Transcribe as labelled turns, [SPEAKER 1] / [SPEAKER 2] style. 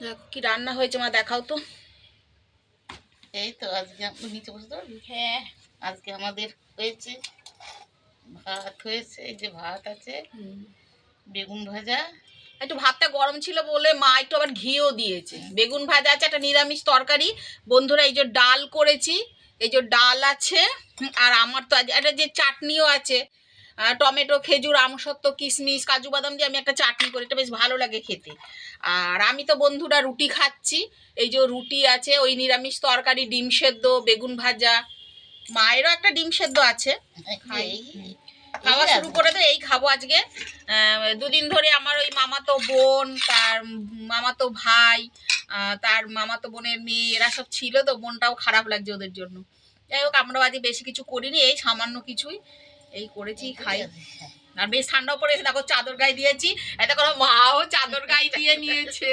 [SPEAKER 1] দেখো কি রান্না হয়েছে মা, দেখাও তো।
[SPEAKER 2] এই তো আজকে নিচে বসে তো। হ্যাঁ, আজকে আমাদের হয়েছে ভাত, হয়েছে এই যে ভাত আছে, বেগুন ভাজা।
[SPEAKER 1] একটু ভাতটা গরম ছিল বলে মা একটু আবার ঘিও দিয়েছে। বেগুন ভাজা আছে, একটা নিরামিষ তরকারি। বন্ধুরা এই যে ডাল করেছি, এই যে ডাল আছে। আর আমার তো আজ একটা যে চাটনিও আছে, টমেটো, খেজুর, আমসত্ত্ব, কিশমিশ, কাজু বাদাম দিয়ে আমি একটা চাটনি করি, এটা বেশ ভালো লাগে খেতে। আর আমি তো বন্ধুরা রুটি খাচ্ছি। এই যে রুটি আছে, ওই নিরামিষ তরকারি, ডিম সেদ্ধ, বেগুন ভাজা, মায়েরও একটা ডিম সেদ্ধ আছে। খাই। খাওয়া শুরু করে তো এই খাবো আজকে। দুদিন ধরে আমার ওই মামাতো বোন, তার মামাতো ভাই, তার মামাতো বোনের মেয়ে, এরা সব ছিল তো, মনটাও খারাপ লাগছে ওদের জন্য। যাই হোক, আমরাও আজকে বেশি কিছু করিনি, এই সামান্য কিছুই এই করেছি, খাই। আর বেশ ঠান্ডাও পড়েছে, দেখো চাদর গায়ে দিয়েছি। এটা কোনো মাও চাদর গায়ে দিয়ে নিয়েছে।